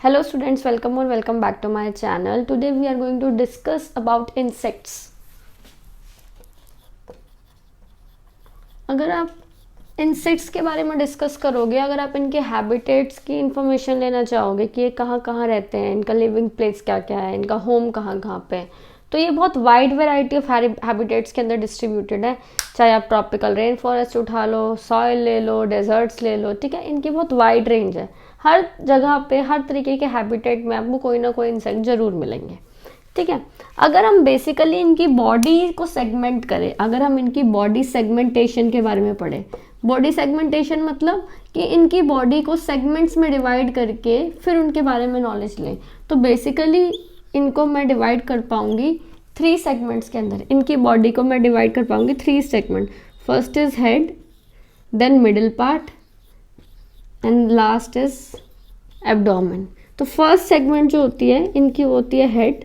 Hello students, welcome or welcome back to my channel. Today we are going to discuss about insects. अगर आप insects के बारे में discuss करोगे, अगर आप इनके हैबिटेट्स की इंफॉर्मेशन लेना चाहोगे कि ये कहाँ कहाँ रहते हैं, इनका लिविंग प्लेस क्या क्या है, इनका होम कहाँ कहाँ पे है, तो ये बहुत वाइड वैरायटी ऑफ हैबिटेट्स के अंदर डिस्ट्रीब्यूटेड है. चाहे आप ट्रॉपिकल रेन फॉरेस्ट उठा लो, सॉइल ले लो, डेजर्ट्स ले लो, ठीक है. इनकी बहुत वाइड रेंज है. हर जगह पे हर तरीके के हैबिटेट में आपको कोई ना कोई इंसेक्ट जरूर मिलेंगे, ठीक है. अगर हम बेसिकली इनकी बॉडी को सेगमेंट करें, अगर हम इनकी बॉडी सेगमेंटेशन के बारे में पढ़ें, बॉडी सेगमेंटेशन मतलब कि इनकी बॉडी को सेगमेंट्स में डिवाइड करके फिर उनके बारे में नॉलेज लें, तो बेसिकली इनको मैं डिवाइड कर पाऊंगी 3 सेगमेंट्स के अंदर. इनकी बॉडी को मैं डिवाइड कर पाऊंगी 3 segment. First is head, then middle part and last is abdomen. तो फर्स्ट सेगमेंट जो होती है इनकी होती है head,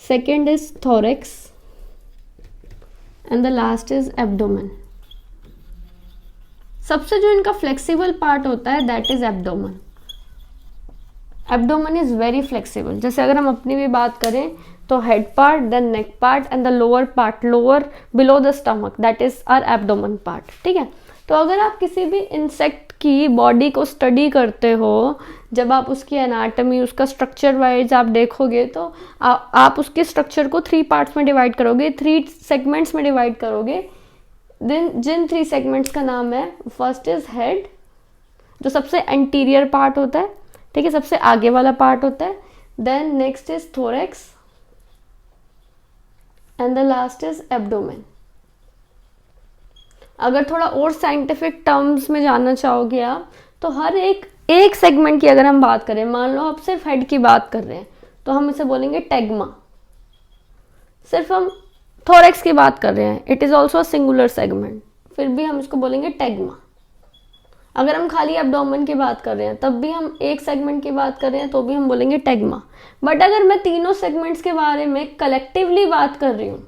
second is thorax and the last is abdomen. सबसे जो इनका फ्लेक्सिबल पार्ट होता है that is abdomen. Abdomen is very flexible. जैसे अगर हम अपनी भी बात करें तो head part, then neck part and the lower part, lower below the stomach, that is our abdomen part, ठीक है. तो अगर आप किसी भी इंसेक्ट की बॉडी को स्टडी करते हो, जब आप उसकी एनाटमी, उसका स्ट्रक्चर वाइज आप देखोगे तो आप उसके स्ट्रक्चर को 3 पार्ट्स में डिवाइड करोगे, 3 सेगमेंट्स में डिवाइड करोगे. जिन 3 सेगमेंट्स का नाम है, फर्स्ट इज हेड जो सबसे एंटीरियर पार्ट होता है, ठीक है, सबसे आगे वाला पार्ट होता है. Then next is thorax and the last is abdomen. अगर थोड़ा और साइंटिफिक टर्म्स में जानना चाहोगे आप, तो हर एक सेगमेंट की अगर हम बात करें, मान लो आप सिर्फ हेड की बात कर रहे हैं तो हम इसे बोलेंगे टेग्मा. सिर्फ हम थोरेक्स की बात कर रहे हैं, it is also a singular segment, फिर भी हम इसको बोलेंगे टेग्मा. अगर हम खाली एब्डोमेन की बात कर रहे हैं तब भी हम एक सेगमेंट की बात कर रहे हैं तो भी हम बोलेंगे टेग्मा. बट अगर मैं तीनों सेगमेंट्स के बारे में कलेक्टिवली बात कर रही हूँ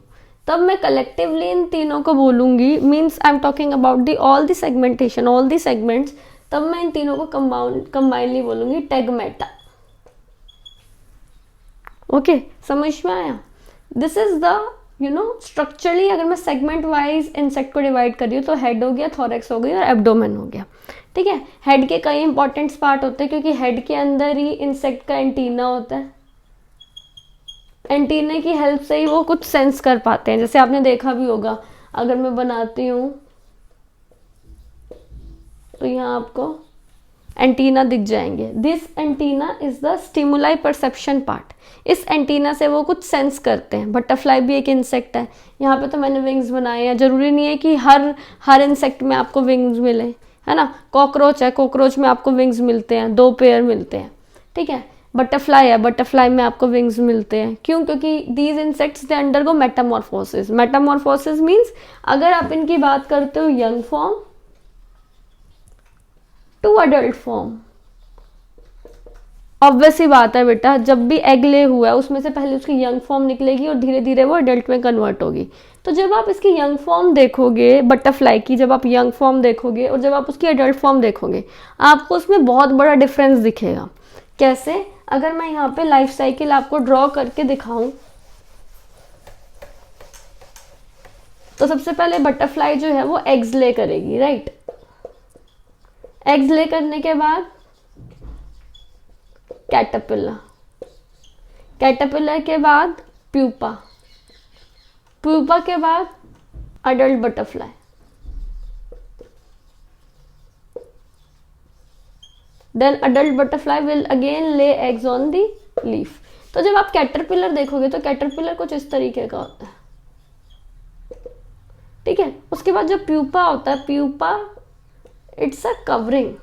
तब मैं कलेक्टिवली इन तीनों को बोलूंगी, means I am talking about the all the segmentation, all the segments, तब मैं इन तीनों को कंबाइनली बोलूंगी टेगमेटा. ओके, समझ में आया? दिस इज द स्ट्रक्चरली अगर मैं सेगमेंट वाइज इंसेक्ट को डिवाइड कर रही हूँ तो हेड हो गया, थोरेक्स हो गई और एब्डोमेन हो गया, ठीक है. हेड के कई इंपॉर्टेंट पार्ट होते हैं क्योंकि हेड के अंदर ही इंसेक्ट का एंटीना होता है. एंटीने की हेल्प से ही वो कुछ सेंस कर पाते हैं. जैसे आपने देखा भी होगा, अगर मैं बनाती हूँ तो यहाँ आपको एंटीना दिख जाएंगे. This antenna is the stimuli perception part. इस एंटीना से वो कुछ सेंस करते हैं. बटरफ्लाई भी एक इंसेक्ट है. यहाँ पे तो मैंने विंग्स बनाए हैं, जरूरी नहीं है कि हर इंसेक्ट में आपको विंग्स मिले, है ना. कॉकरोच है, कॉकरोच में आपको विंग्स मिलते हैं, 2 पेयर मिलते हैं, ठीक है. बटरफ्लाई है, बटरफ्लाई में आपको विंग्स मिलते हैं. क्यों? क्योंकि these insects they undergo metamorphosis. Metamorphosis means अगर आप इनकी बात करते हो young form to adult form, obvious ही बात है बेटा, जब भी एग ले हुआ है उसमें से पहले उसकी यंग फॉर्म निकलेगी और धीरे धीरे वो अडल्ट में कन्वर्ट होगी. तो जब आप इसकी यंग फॉर्म देखोगे बटरफ्लाई की, जब आप यंग फॉर्म देखोगे और जब आप उसकी अडल्ट फॉर्म देखोगे, आपको उसमें बहुत बड़ा डिफरेंस दिखेगा. कैसे? अगर मैं यहाँ पे लाइफ साइकिल आपको ड्रॉ करके दिखाऊं तो सबसे पहले बटरफ्लाई जो है वो एग्स ले करेगी, राइट. एग्स ले करने के बाद कैटरपिलर, कैटरपिलर के बाद प्यूपा, प्यूपा के बाद adult butterfly, then adult butterfly will again lay eggs on the leaf. तो जब आप कैटरपिलर देखोगे तो कैटरपिलर कुछ इस तरीके का होता है, ठीक है. उसके बाद जो प्यूपा होता है, प्यूपा इट्स अ कवरिंग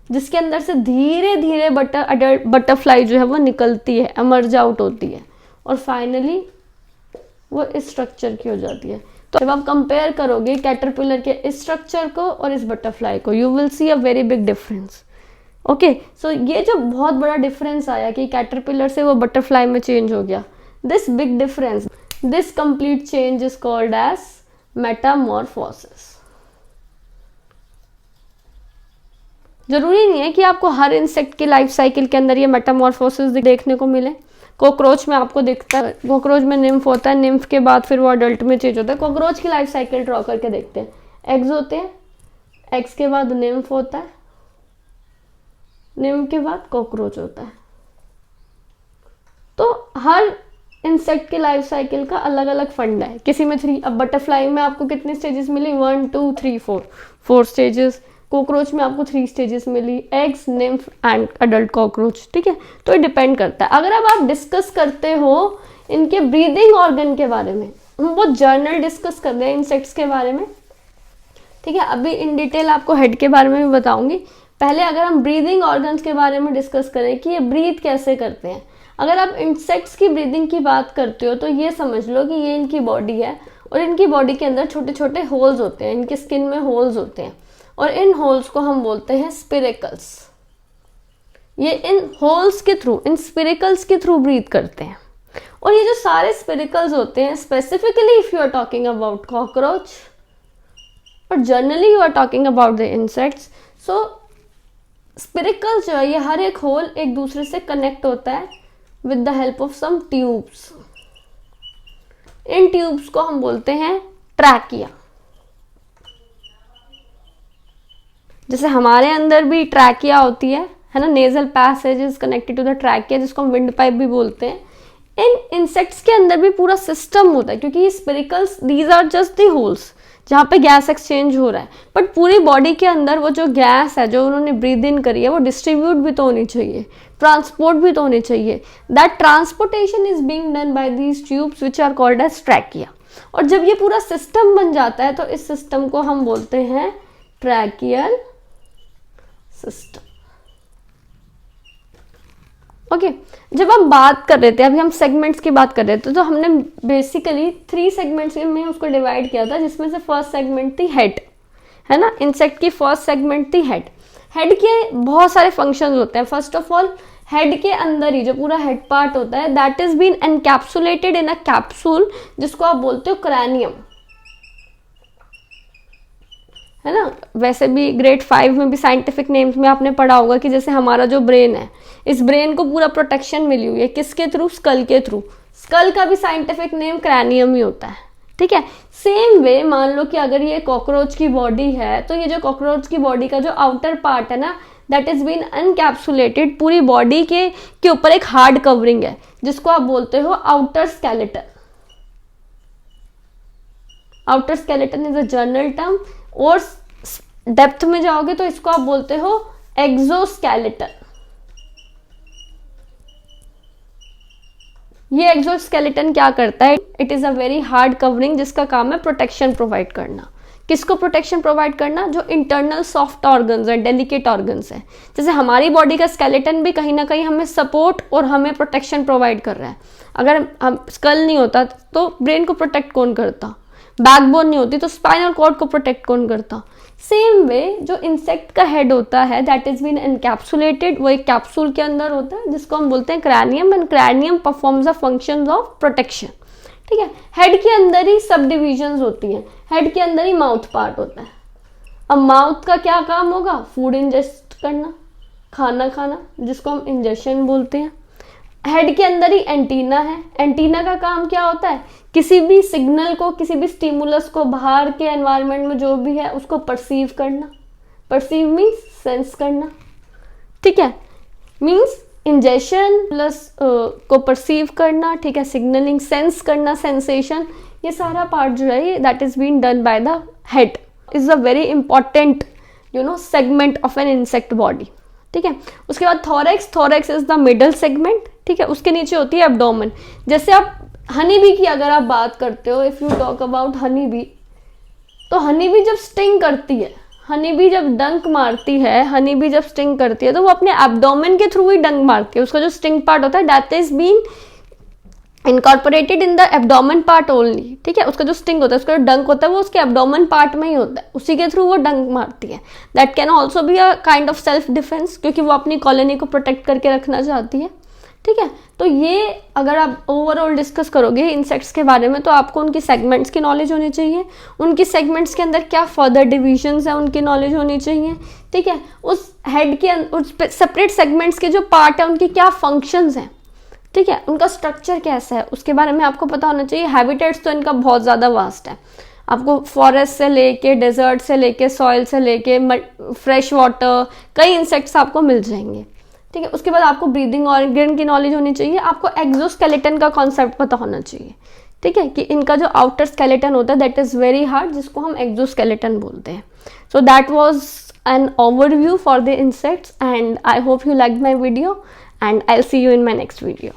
जिसके अंदर से धीरे धीरे अडल्ट बटरफ्लाई जो है वो निकलती है, एमर्ज आउट होती है और फाइनली वो इस स्ट्रक्चर की हो जाती है. तो जब आप कंपेयर करोगे कैटरपिलर के इस स्ट्रक्चर को और इस बटरफ्लाई को, you will see a very big difference. Okay, so ये जो बहुत बड़ा डिफरेंस आया कि कैटरपिलर से वो बटरफ्लाई में चेंज हो गया, this big difference, this complete change is called as metamorphosis. जरूरी नहीं है कि आपको हर इंसेक्ट की लाइफ साइकिल के अंदर ये मेटामॉर्फोसिस देखने को मिले। कॉकरोच में आपको दिखता है, कॉकरोच में निम्फ होता है, निम्फ के बाद फिर वो अडल्ट में चेंज होता है। कॉकरोच की लाइफ साइकिल ड्रॉ करके देखते हैं। एग्स होते हैं, एग्स के बाद निम्फ होता है, निम्फ के बाद कॉकरोच होता है। तो हर इंसेक्ट की लाइफ साइकिल का अलग अलग फंड है। किसी में 3, अब बटरफ्लाई में आपको कितनी स्टेजेस मिली, 1 2 3 4 स्टेजेस। कॉकरोच में आपको 3 स्टेजेस मिली, eggs, nymph and adult cockroach. ठीक है, तो ये डिपेंड करता है। अगर अब आप डिस्कस करते हो इनके ब्रीदिंग ऑर्गन के बारे में, हम वो जर्नल डिस्कस कर रहे हैं इंसेक्ट्स के बारे में। ठीक है, अभी इन डिटेल आपको हेड के बारे में भी बताऊंगी। पहले अगर हम ब्रीदिंग ऑर्गन्स के बारे में डिस्कस करें कि ये ब्रीथ कैसे करते हैं। अगर आप इंसेक्ट्स की ब्रीदिंग की बात करते हो तो ये समझ लो कि ये इनकी बॉडी है और इनकी बॉडी के अंदर छोटे छोटे होल्स होते हैं, इनकी स्किन में होल्स होते हैं और इन होल्स को हम बोलते हैं स्पिरेकल्स। ये इन होल्स के थ्रू, इन स्पिरेकल्स के थ्रू ब्रीथ करते हैं। और ये जो सारे स्पिरेकल्स होते हैं, specifically if you are talking about cockroach और generally you are talking about the insects, so spiracles जो है ये हर एक होल एक दूसरे से कनेक्ट होता है with the help of some tubes। In tubes को हम बोलते हैं ट्रैकिया। जैसे हमारे अंदर भी ट्रैकिया होती है ना, nasal passage is connected to the trachea, जिसको हम विंड पाइप भी बोलते हैं। इन इंसेक्ट्स के अंदर भी पूरा सिस्टम होता है, क्योंकि ये spiracles, these are just the holes जहाँ पे गैस एक्सचेंज हो रहा है, बट पूरी बॉडी के अंदर वो जो गैस है जो उन्होंने ब्रीद इन करी है वो डिस्ट्रीब्यूट भी तो होनी चाहिए, ट्रांसपोर्ट भी तो होनी चाहिए। That transportation is being done by these tubes which are called as trachea. और जब ये पूरा सिस्टम बन जाता है तो इस सिस्टम को हम बोलते हैं ट्रैकियल सिस्टम। ओके, जब हम बात कर रहे थे, अभी हम सेगमेंट्स की बात कर रहे थे, तो हमने बेसिकली 3 सेगमेंट्स में उसको डिवाइड किया था, जिसमें से फर्स्ट सेगमेंट थी हेड, है ना। इंसेक्ट की फर्स्ट सेगमेंट थी हेड। हेड के बहुत सारे फंक्शंस होते हैं। फर्स्ट ऑफ ऑल, हेड के अंदर ही जो पूरा हेड पार्ट होता है, that is been encapsulated in a capsule, जिसको आप बोलते हो क्रैनियम, है ना। वैसे भी ग्रेड 5 में भी साइंटिफिक नेम्स में आपने पढ़ा होगा कि जैसे हमारा जो ब्रेन है, इस ब्रेन को पूरा प्रोटेक्शन मिली हुई है किसके थ्रू, स्कल के थ्रू। स्कल का भी साइंटिफिक नेम क्रैनियम ही होता है। ठीक है, सेम वे मान लो कि अगर ये कॉकरोच की बॉडी है, तो ये जो कॉकरोच की बॉडी का जो आउटर पार्ट है ना, दैट इज बीन अनकैप्सुलेटेड। पूरी बॉडी के ऊपर एक हार्ड कवरिंग है, जिसको आप बोलते हो outer skeleton. Outer skeleton is a general term, और डेप्थ में जाओगे तो इसको आप बोलते हो एक्सोस्केलेटन। ये एक्सोस्केलेटन क्या करता है, it is a very hard covering, जिसका काम है प्रोटेक्शन प्रोवाइड करना। किसको प्रोटेक्शन प्रोवाइड करना, जो इंटरनल सॉफ्ट ऑर्गन्स है, डेलिकेट ऑर्गन्स है। जैसे हमारी बॉडी का स्केलेटन भी कहीं ना कहीं हमें सपोर्ट और हमें प्रोटेक्शन प्रोवाइड कर रहा है। अगर हम स्कल नहीं होता तो ब्रेन को प्रोटेक्ट कौन करता, बैकबोन नहीं होती तो स्पाइनल कॉर्ड को प्रोटेक्ट कौन करता। सेम वे जो इंसेक्ट का हेड होता है, दैट इज बीन एनकैप्सुलेटेड, वो एक कैप्सूल के अंदर होता है, जिसको हम बोलते हैं cranium, and cranium performs the functions of protection. ठीक है, हेड के अंदर ही सब डिविजन्स होती हैं। हेड के अंदर ही माउथ पार्ट होता है। अब माउथ का क्या काम होगा, फूड इंजेस्ट करना, खाना खाना, जिसको हम इंजेशन बोलते हैं। हेड के अंदर ही एंटीना है। एंटीना का काम क्या होता है, किसी भी सिग्नल को, किसी भी स्टिमुलस को बाहर के एनवायरनमेंट में जो भी है उसको परसीव करना। परसीव मीन्स सेंस करना। ठीक है, मीन्स इंजेशन प्लस को परसीव करना। ठीक है, सिग्नलिंग, सेंस करना, सेंसेशन, ये सारा पार्ट जो है that is been done by the head. Is a very important segment of an insect body. ठीक है, उसके बाद thorax. Thorax is the middle segment. ठीक है, उसके नीचे होती है एब्डोमेन। जैसे आप हनी बी की अगर आप बात करते हो, if you talk about honey bee, तो हनी बी जब स्टिंग करती है, हनी बी जब डंक मारती है, हनी बी जब स्टिंग करती है, तो वो अपने एब्डोमेन के थ्रू ही डंक मारती है। उसका जो स्टिंग पार्ट होता है that is been incorporated in the abdomen part only. ठीक है, उसका जो स्टिंग होता है, उसका जो डंक होता है, वो उसके एब्डोमेन पार्ट में ही होता है, उसी के थ्रू वो डंक मारती है। That can also be a kind of self defence, क्योंकि वो अपनी कॉलोनी को प्रोटेक्ट करके रखना चाहती है। ठीक है। तो ये अगर आप ओवरऑल डिस्कस करोगे इंसेक्ट्स के बारे में, तो आपको उनकी सेगमेंट्स की नॉलेज होनी चाहिए, उनकी सेगमेंट्स के अंदर क्या फर्दर डिविजन्स हैं उनकी नॉलेज होनी चाहिए, ठीक है। उस हेड के उस सेपरेट सेगमेंट्स के जो पार्ट है उनकी क्या फंक्शंस हैं, ठीक है, उनका स्ट्रक्चर कैसा है उसके बारे में आपको पता होना चाहिए। हैबिटेट्स तो इनका बहुत ज़्यादा वास्ट है, आपको फॉरेस्ट से लेके डेजर्ट से लेके सॉइल से लेके फ्रेश वाटर, कई इंसेक्ट्स आपको मिल जाएंगे, ठीक है। उसके बाद आपको ब्रीदिंग ऑर्गन की नॉलेज होनी चाहिए, आपको एक्सोस्केलेटन का कॉन्सेप्ट पता होना चाहिए, ठीक है, कि इनका जो आउटर स्केलेटन होता है दैट इज़ वेरी हार्ड, जिसको हम एक्सोस्केलेटन बोलते हैं। So that was an overview for the insects and I hope you like my video and I will see you in my next video.